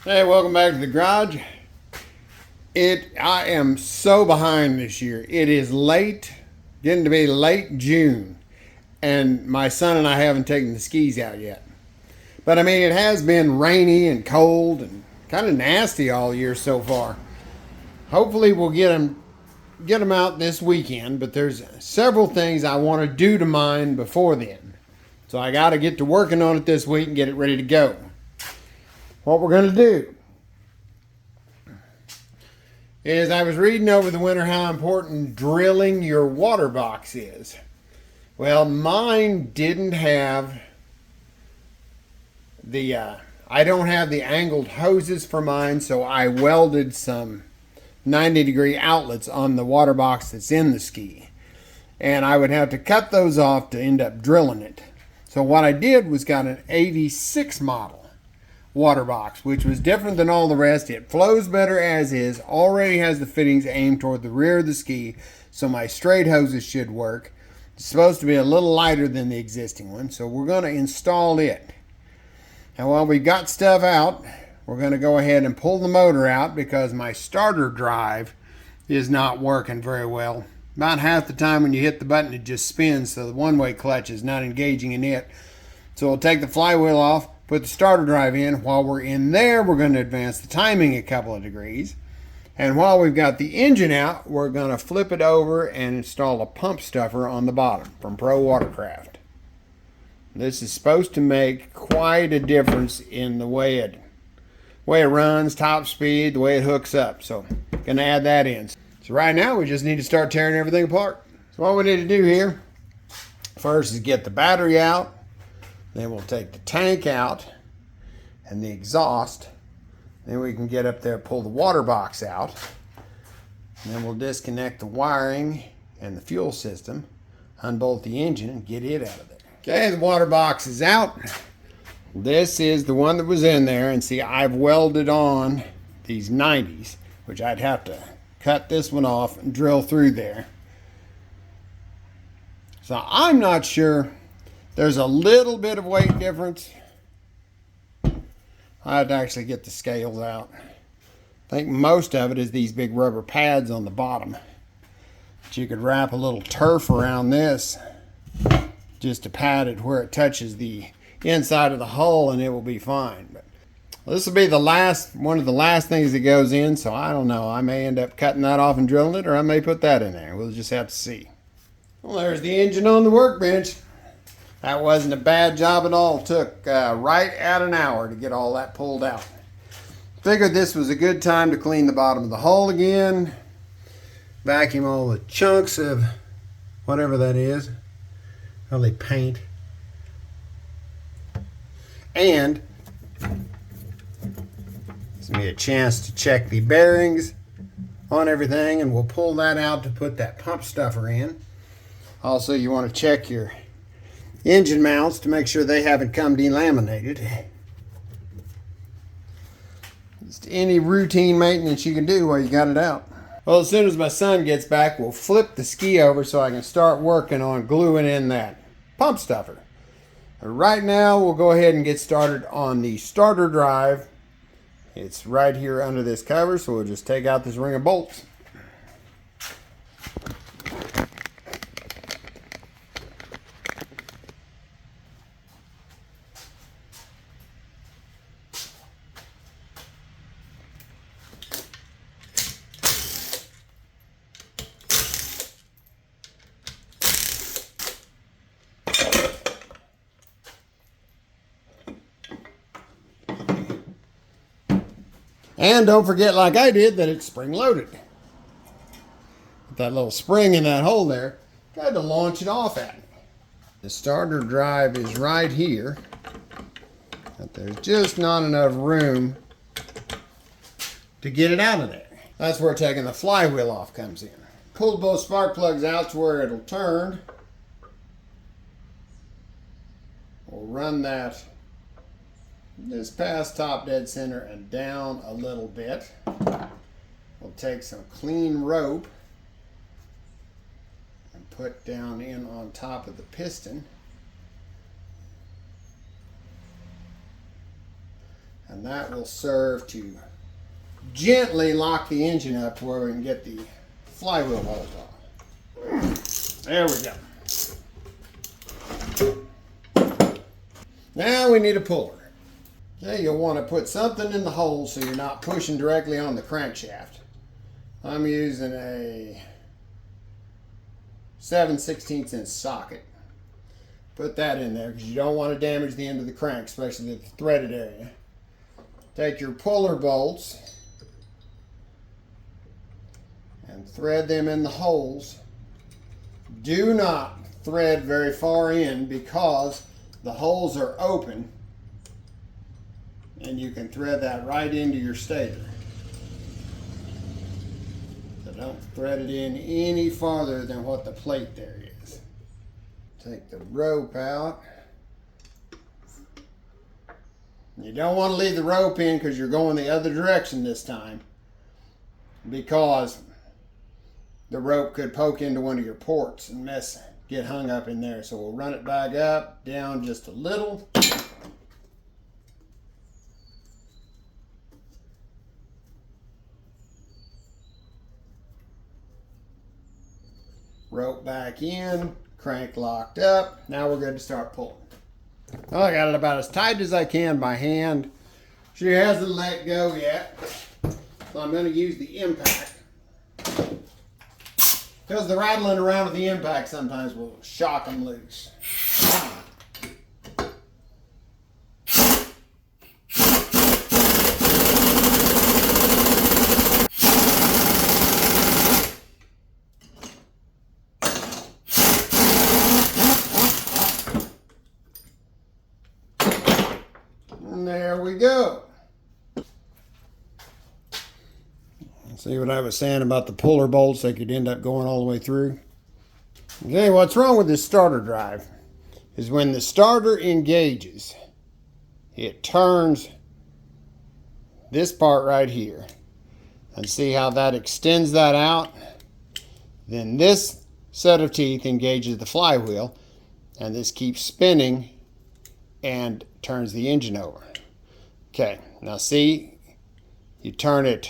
Hey, welcome back to the garage. I am so behind this year. It is late, getting to be late June, and my son and I haven't taken the skis out yet. But I mean, it has been rainy and cold and kind of nasty all year so far. Hopefully, we'll get them out this weekend. But there's several things I want to do to mine before then, so I got to get to working on it this week and get it ready to go. What we're going to do is, I was reading over the winter how important drilling your water box is. Well, mine didn't have I don't have the angled hoses for mine, so I welded some 90-degree outlets on the water box that's in the ski. And I would have to cut those off to end up drilling it. So what I did was got an 86 model water box, which was different than all the rest. It flows better as is, already has the fittings aimed toward the rear of the ski, so my straight hoses should work. It's supposed to be a little lighter than the existing one, so we're going to install it. And while we've got stuff out, we're going to go ahead and pull the motor out because my starter drive is not working very well. About half the time when you hit the button, it just spins, so the one-way clutch is not engaging in it. So we'll take the flywheel off, put the starter drive in. While we're in there, we're going to advance the timing a couple of degrees. And while we've got the engine out, we're going to flip it over and install a pump stuffer on the bottom from Pro Watercraft. This is supposed to make quite a difference in the way it runs, top speed, the way it hooks up. So going to add that in. So right now we just need to start tearing everything apart. So what we need to do here first is get the battery out. Then we'll take the tank out and the exhaust. Then we can get up there, pull the water box out. And then we'll disconnect the wiring and the fuel system, unbolt the engine, and get it out of there. Okay, the water box is out. This is the one that was in there. And see, I've welded on these 90s, which I'd have to cut this one off and drill through there. So I'm not sure. There's a little bit of weight difference. I have to actually get the scales out. I think most of it is these big rubber pads on the bottom. But you could wrap a little turf around this just to pad it where it touches the inside of the hull, and it will be fine. But this will be one of the last things that goes in, so I don't know. I may end up cutting that off and drilling it, or I may put that in there. We'll just have to see. Well, there's the engine on the workbench. That wasn't a bad job at all. It took right at an hour to get all that pulled out. Figured this was a good time to clean the bottom of the hull again. Vacuum all the chunks of whatever that is. Probably paint. And gives me a chance to check the bearings on everything. And we'll pull that out to put that pump stuffer in. Also, you want to check your engine mounts to make sure they haven't come delaminated. Just any routine maintenance you can do while you got it out. Well, as soon as my son gets back, we'll flip the ski over so I can start working on gluing in that pump stuffer. Right now, we'll go ahead and get started on the starter drive. It's right here under this cover, so we'll just take out this ring of bolts. And don't forget, like I did, that it's spring loaded. With that little spring in that hole there, got to launch it off at me. The starter drive is right here, but there's just not enough room to get it out of there. That's where taking the flywheel off comes in. Pull both spark plugs out to where it'll turn. We'll run that just past top dead center and down a little bit. We'll take some clean rope and put down in on top of the piston. And that will serve to gently lock the engine up to where we can get the flywheel bolt off. There we go. Now we need a puller. Okay, you'll want to put something in the hole so you're not pushing directly on the crankshaft. I'm using a 7/16 inch socket. Put that in there because you don't want to damage the end of the crank, especially the threaded area. Take your puller bolts and thread them in the holes. Do not thread very far in because the holes are open and you can thread that right into your stator. So don't thread it in any farther than what the plate there is. Take the rope out. You don't want to leave the rope in because you're going the other direction this time, because the rope could poke into one of your ports and get hung up in there. So we'll run it back up, down just a little. Rope back in, crank locked up. Now we're good to start pulling. Well, I got it about as tight as I can by hand. She hasn't let go yet, so I'm going to use the impact, because the rattling around of the impact sometimes will shock them loose. There we go. See what I was saying about the puller bolts? They could end up going all the way through. Okay, what's wrong with this starter drive is when the starter engages, it turns this part right here. And see how that extends that out? Then this set of teeth engages the flywheel, and this keeps spinning and turns the engine over. Okay, now see, you turn it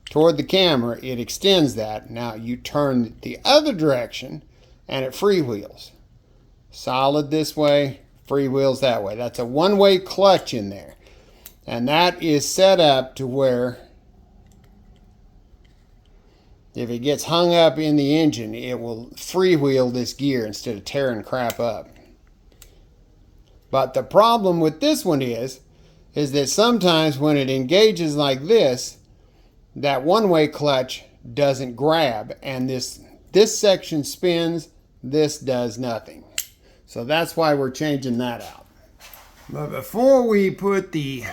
toward the camera, it extends that. Now you turn the other direction and it freewheels. Solid this way, freewheels that way. That's a one-way clutch in there. And that is set up to where if it gets hung up in the engine, it will freewheel this gear instead of tearing crap up. But the problem with this one is that sometimes when it engages like this, that one-way clutch doesn't grab, and this section spins, this does nothing. So that's why we're changing that out. But before we put the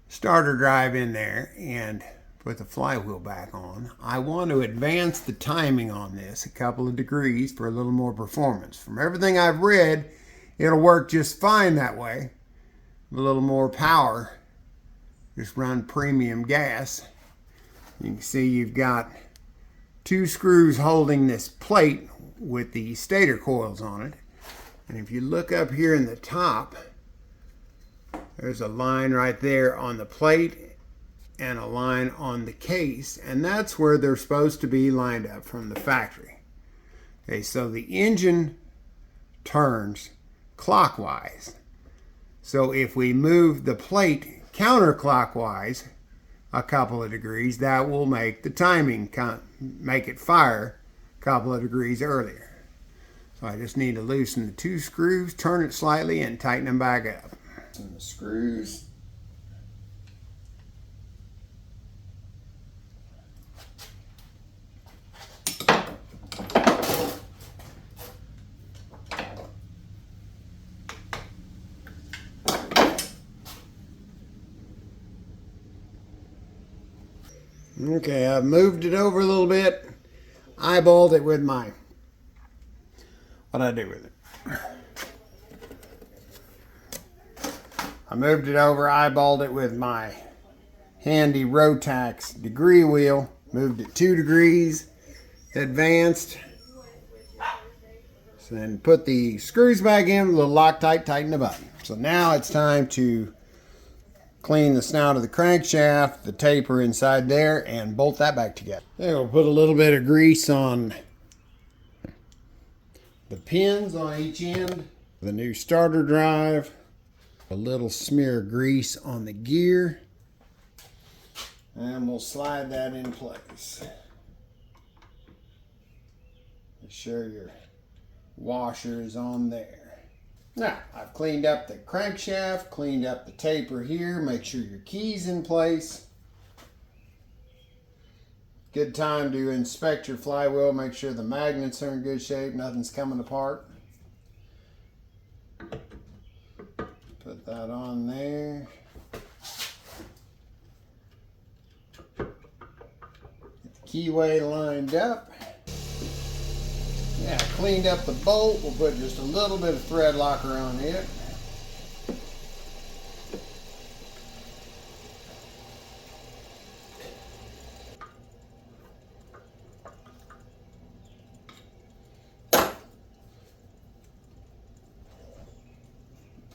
starter drive in there and put the flywheel back on, I want to advance the timing on this a couple of degrees for a little more performance. From everything I've read, it'll work just fine that way. A little more power, just run premium gas. You can see you've got two screws holding this plate with the stator coils on it. And if you look up here in the top, there's a line right there on the plate and a line on the case, and that's where they're supposed to be lined up from the factory. Okay, so the engine turns clockwise. So if we move the plate counterclockwise a couple of degrees, that will make the timing make it fire a couple of degrees earlier. So I just need to loosen the two screws, turn it slightly, and tighten them back up. And the screws. Okay, I've moved it over a little bit. Eyeballed it with my, what'd I do with it? I moved it over, eyeballed it with my handy Rotax degree wheel. Moved it 2 degrees, advanced. So then put the screws back in, a little Loctite, tighten the button. So now it's time to Clean the snout of the crankshaft, the taper inside there, and bolt that back together. Then we'll put a little bit of grease on the pins on each end. The new starter drive. A little smear of grease on the gear. And we'll slide that in place. Make sure your washer is on there. Now, I've cleaned up the crankshaft, cleaned up the taper here. Make sure your key's in place. Good time to inspect your flywheel. Make sure the magnets are in good shape. Nothing's coming apart. Put that on there. Get the keyway lined up. Yeah, cleaned up the bolt. We'll put just a little bit of thread locker on it.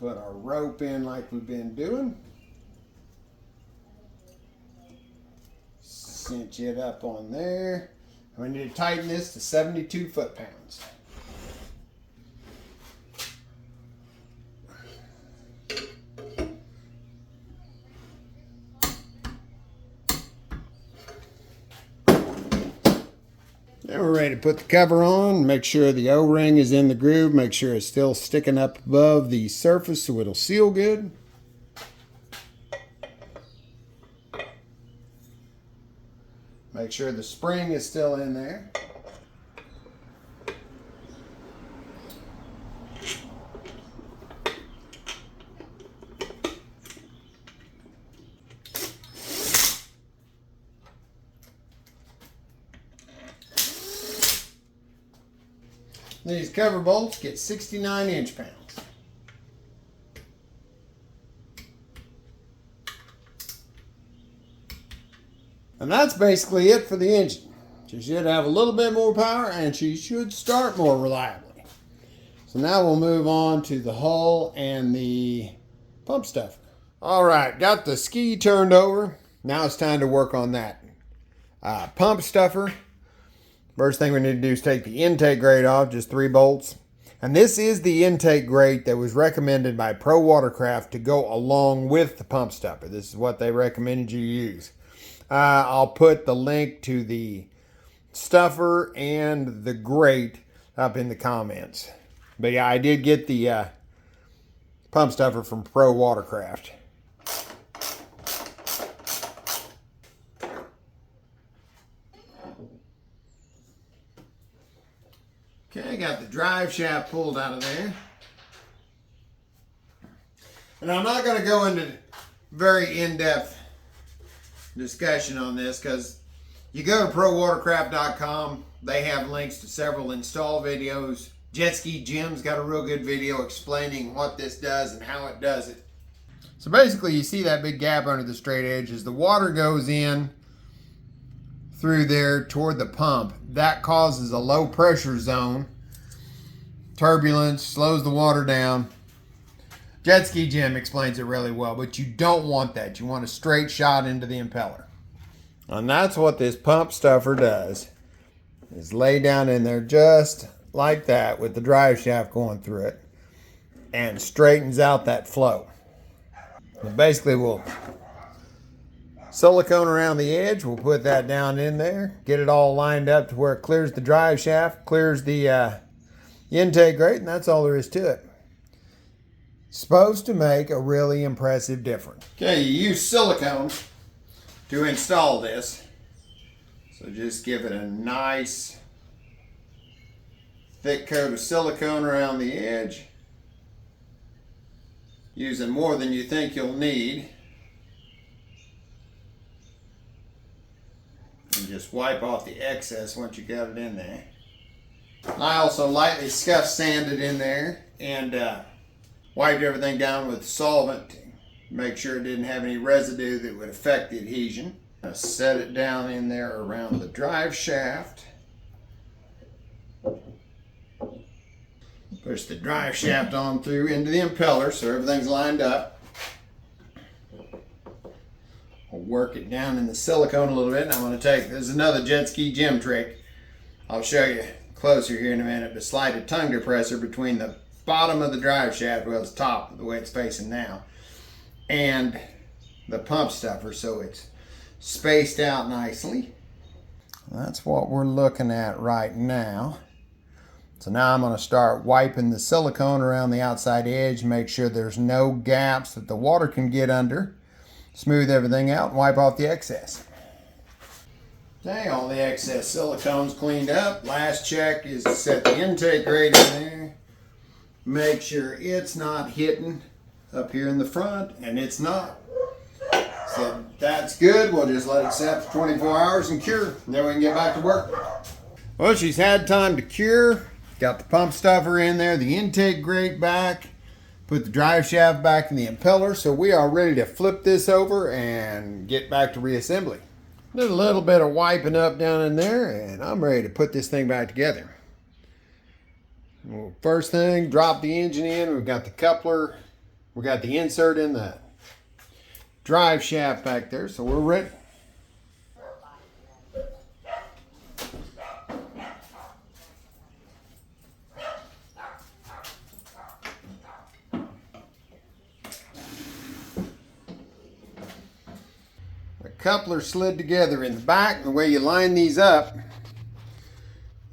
Put our rope in like we've been doing. Cinch it up on there. We need to tighten this to 72 foot-pounds. Then we're ready to put the cover on. Make sure the O-ring is in the groove. Make sure it's still sticking up above the surface so it'll seal good. Make sure the spring is still in there. These cover bolts get 69 inch-pounds. And that's basically it for the engine. She should have a little bit more power and she should start more reliably. So now we'll move on to the hull and the pump stuffer. All right, got the ski turned over. Now it's time to work on that pump stuffer. First thing we need to do is take the intake grate off, just 3 bolts. And this is the intake grate that was recommended by Pro Watercraft to go along with the pump stuffer. This is what they recommended you use. I'll put the link to the stuffer and the grate up in the comments. But yeah, I did get the pump stuffer from Pro Watercraft. Okay, I got the drive shaft pulled out of there. And I'm not going to go into very in-depth discussion on this because you go to prowatercraft.com. They have links to several install videos. Jet Ski Jim's got a real good video explaining what this does and how it does it. So basically you see that big gap under the straight edge as the water goes in through there toward the pump. That causes a low pressure zone. Turbulence slows the water down. Jet Ski Jim explains it really well, but you don't want that. You want a straight shot into the impeller. And that's what this pump stuffer does, is lay down in there just like that with the drive shaft going through it and straightens out that flow. And basically we'll silicone around the edge. We'll put that down in there, get it all lined up to where it clears the drive shaft, clears the intake grate, and that's all there is to it. Supposed to make a really impressive difference. Okay, you use silicone to install this. So just give it a nice thick coat of silicone around the edge. Using more than you think you'll need. And just wipe off the excess once you got it in there. I also lightly scuff sanded in there and wiped everything down with solvent to make sure it didn't have any residue that would affect the adhesion. I set it down in there around the drive shaft. Push the drive shaft on through into the impeller so everything's lined up. work it down in the silicone a little bit. And I'm going to take, this is another jet ski gym trick. I'll show you closer here in a minute, but slide a tongue depressor between the bottom of the drive shaft, well, it's top, the way it's facing now, and the pump stuffer, so it's spaced out nicely. That's what we're looking at right now. So now I'm going to start wiping the silicone around the outside edge, make sure there's no gaps that the water can get under. Smooth everything out and wipe off the excess. Okay, all the excess silicone's cleaned up. Last check is to set the intake grate in there. Make sure it's not hitting up here in the front, and it's not. So that's good. We'll just let it set for 24 hours and cure. And then we can get back to work. Well, she's had time to cure. Got the pump stuffer in there, the intake grate back, put the drive shaft back in the impeller. So we are ready to flip this over and get back to reassembly. Did a little bit of wiping up down in there, and I'm ready to put this thing back together. Well, first thing, drop the engine in. We've got the coupler. We got the insert in the drive shaft back there, so we're ready. The coupler slid together in the back, and the way you line these up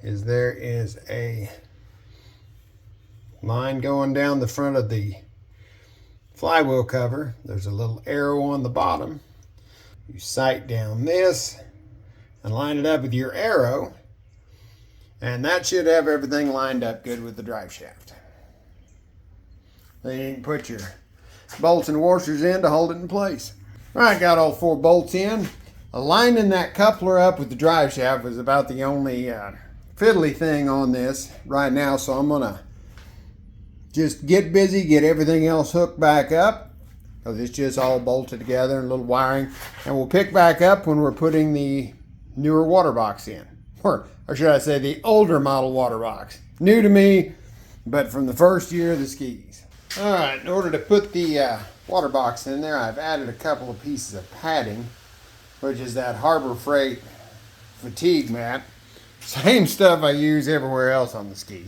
is there is a line going down the front of the flywheel cover. There's a little arrow on the bottom. You sight down this and line it up with your arrow, and that should have everything lined up good with the drive shaft. Then you can put your bolts and washers in to hold it in place. All right, got all 4 bolts in. Aligning that coupler up with the drive shaft was about the only fiddly thing on this right now, so I'm gonna just get busy, get everything else hooked back up, because it's just all bolted together and a little wiring. And we'll pick back up when we're putting the newer Waterbox in. Or should I say the older model Waterbox. New to me, but from the first year of the skis. All right, in order to put the Waterbox in there, I've added a couple of pieces of padding, which is that Harbor Freight fatigue mat. Same stuff I use everywhere else on the ski.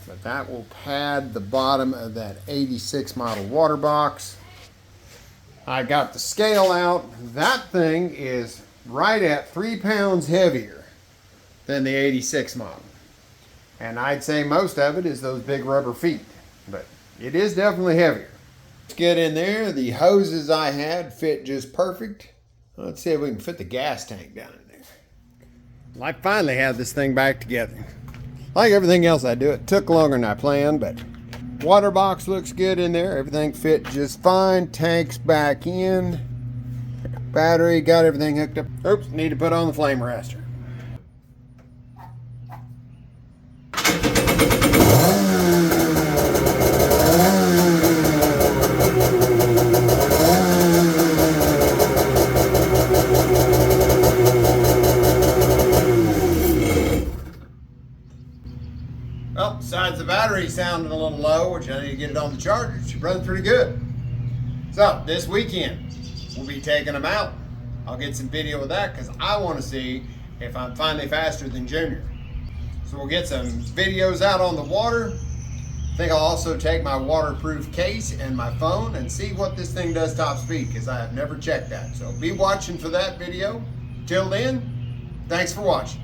But that will pad the bottom of that 86 model Waterbox. I got the scale out. That thing is right at 3 pounds heavier than the 86 model. And I'd say most of it is those big rubber feet, but it is definitely heavier. Let's get in there. The hoses I had fit just perfect. Let's see if we can fit the gas tank down in there. Well, I finally have this thing back together. Like everything else I do, it took longer than I planned, but Waterbox looks good in there. Everything fit just fine. Tank's back in. Battery, got everything hooked up. Oops, need to put on the flame arrestor. Well, besides the battery sounding a little low, which I need to get it on the charger, she runs pretty good. So this weekend, we'll be taking them out. I'll get some video of that because I want to see if I'm finally faster than Junior. So we'll get some videos out on the water. I think I'll also take my waterproof case and my phone and see what this thing does top speed, because I have never checked that. So be watching for that video. Till then, thanks for watching.